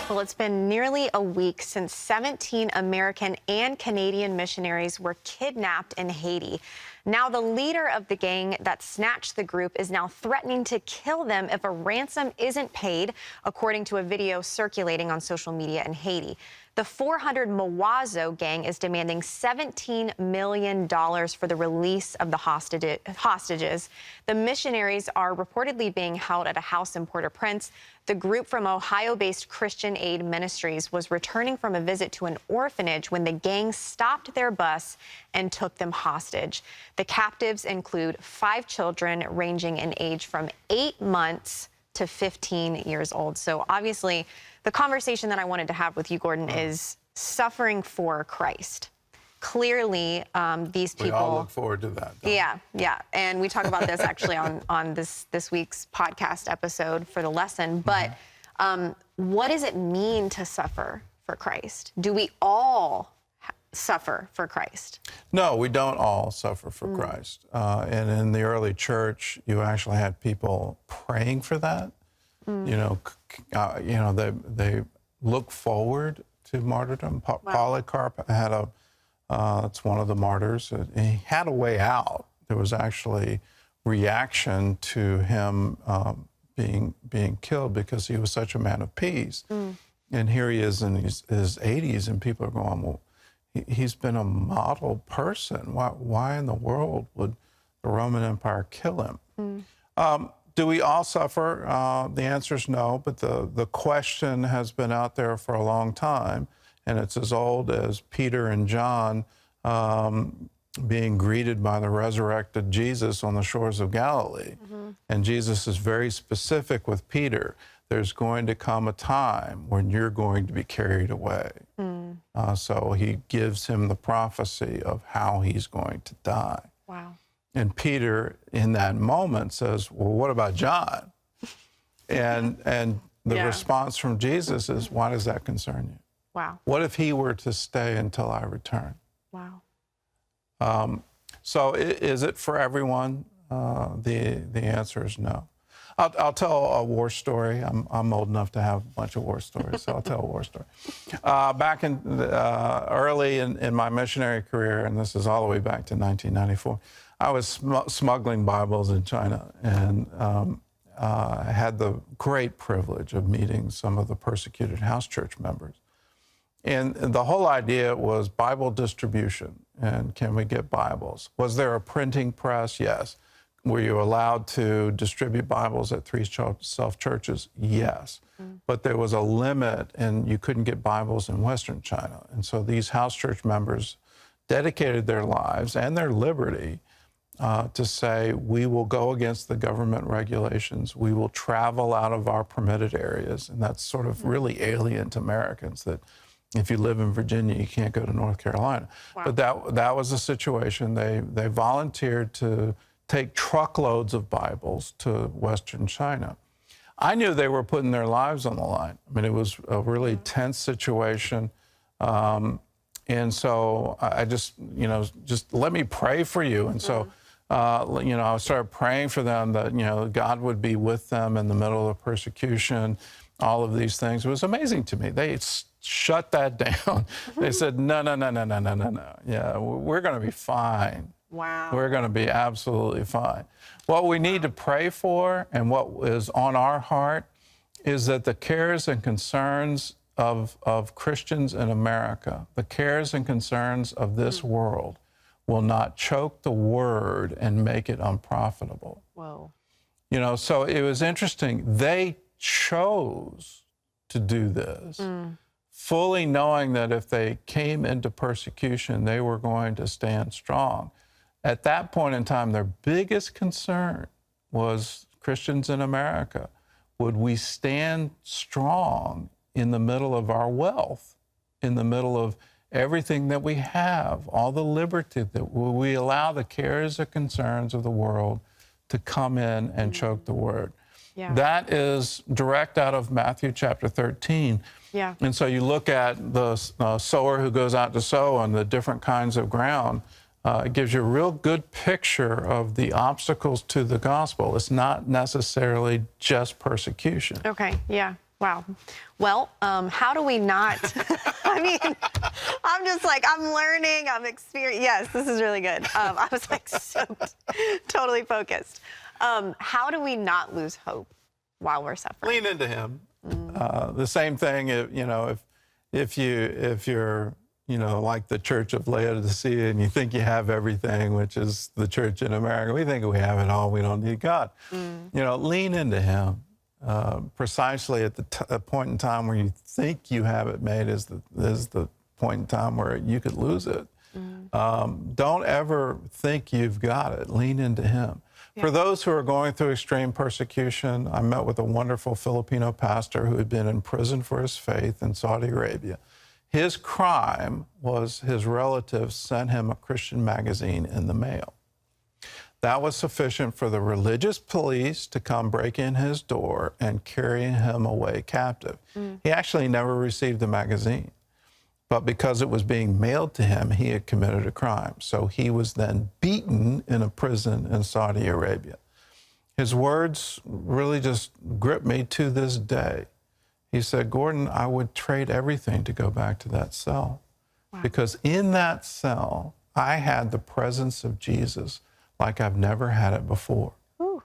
Well, it's been nearly a week since 17 American and Canadian missionaries were kidnapped in Haiti. Now, the leader of the gang that snatched the group is now threatening to kill them if a ransom isn't paid, according to a video circulating on social media in Haiti. The 400 Mawazo gang is demanding $17 million for the release of the hostages. The missionaries are reportedly being held at a house in Port-au-Prince. The group from Ohio-based Christian Aid Ministries was returning from a visit to an orphanage when the gang stopped their bus and took them hostage. The captives include 5 children ranging in age from 8 months to 15 years old. So obviously, the conversation that I wanted to have with you, Gordon, is suffering for Christ. Clearly, these people... We all look forward to that. Yeah. And we talk about this actually on this week's podcast episode for the lesson. But what does it mean to suffer for Christ? Do we all suffer for Christ? No, we don't all suffer for Christ. And in the early church, you actually had people praying for that. They look forward to martyrdom. Polycarp had that's one of the martyrs. He had a way out. There was actually reaction to him being killed because he was such a man of peace. And here he is in his 80s, and people are going, well, he's been a model person. Why in the world would the Roman Empire kill him? Do we all suffer? The answer is no, but the question has been out there for a long time, and it's as old as Peter and John being greeted by the resurrected Jesus on the shores of Galilee. And Jesus is very specific with Peter. There's going to come a time when you're going to be carried away. So he gives him the prophecy of how he's going to die. Wow. And Peter, in that moment, says, well, what about John? And the response from Jesus is, why does that concern you? Wow. What if he were to stay until I return? Wow. So is it for everyone? The answer is no. I'll tell a war story. I'm old enough to have a bunch of war stories, so I'll tell a war story. Back in early in my missionary career, and this is all the way back to 1994, I was smuggling Bibles in China, and I had the great privilege of meeting some of the persecuted house church members. And the whole idea was Bible distribution, and can we get Bibles? Was there a printing press? Yes. Were you allowed to distribute Bibles at 3 self-churches? Yes. But there was a limit, and you couldn't get Bibles in Western China. And so these house church members dedicated their lives and their liberty to say, we will go against the government regulations. We will travel out of our permitted areas. And that's sort of really alien to Americans, that if you live in Virginia, you can't go to North Carolina. Wow. But that was the situation. They volunteered to take truckloads of Bibles to Western China. I knew they were putting their lives on the line. I mean, it was a really tense situation. And so I just let me pray for you. And so, I started praying for them that, God would be with them in the middle of persecution, all of these things. It was amazing to me. They shut that down. They said, no. Yeah, we're going to be fine. Wow. We're going to be absolutely fine. What we need to pray for, and what is on our heart, is that the cares and concerns of Christians in America, the cares and concerns of this world, will not choke the word and make it unprofitable. Whoa. So it was interesting. They chose to do this, fully knowing that if they came into persecution, they were going to stand strong. At that point in time, their biggest concern was Christians in America. Would we stand strong in the middle of our wealth, in the middle of everything that we have, all the liberty that we allow the cares and concerns of the world to come in and choke the word? Yeah. That is direct out of Matthew chapter 13. Yeah. And so you look at the sower who goes out to sow on the different kinds of ground. It gives you a real good picture of the obstacles to the gospel. It's not necessarily just persecution. Okay, yeah. Wow. Well, how do we not? I mean, I'm just like, I'm learning, I'm experiencing. Yes, this is really good. I was like so totally focused. How do we not lose hope while we're suffering? Lean into him. The same thing, if you're, like the Church of Laodicea and you think you have everything, which is the church in America, we think we have it all, we don't need God. Lean into him. Precisely at the point in time where you think you have it made is the point in time where you could lose it. Don't ever think you've got it. Lean into him. Yeah. For those who are going through extreme persecution, I met with a wonderful Filipino pastor who had been in prison for his faith in Saudi Arabia. His crime was his relatives sent him a Christian magazine in the mail. That was sufficient for the religious police to come break in his door and carry him away captive. He actually never received the magazine, but because it was being mailed to him, he had committed a crime. So he was then beaten in a prison in Saudi Arabia. His words really just grip me to this day. He said, Gordon, I would trade everything to go back to that cell. Wow. Because in that cell, I had the presence of Jesus like I've never had it before. Ooh.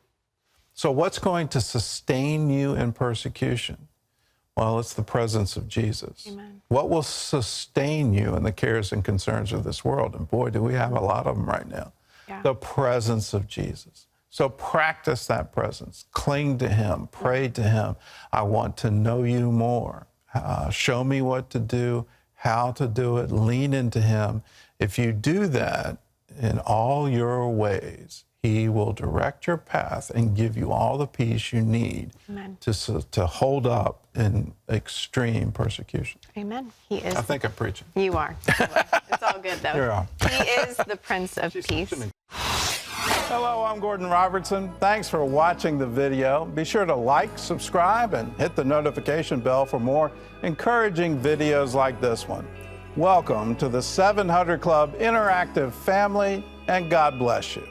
So what's going to sustain you in persecution? Well, it's the presence of Jesus. Amen. What will sustain you in the cares and concerns of this world? And boy, do we have a lot of them right now. Yeah. The presence of Jesus. So practice that presence. Cling to him. Pray to him. I want to know you more. Show me what to do, how to do it. Lean into him. If you do that in all your ways, he will direct your path and give you all the peace you need to hold up in extreme persecution. Amen. He is. I think I'm preaching. You are. It's all good, though. You're on. He is the Prince of Peace. Hello, I'm Gordon Robertson. Thanks for watching the video. Be sure to like, subscribe, and hit the notification bell for more encouraging videos like this one. Welcome to the 700 Club Interactive family, and God bless you.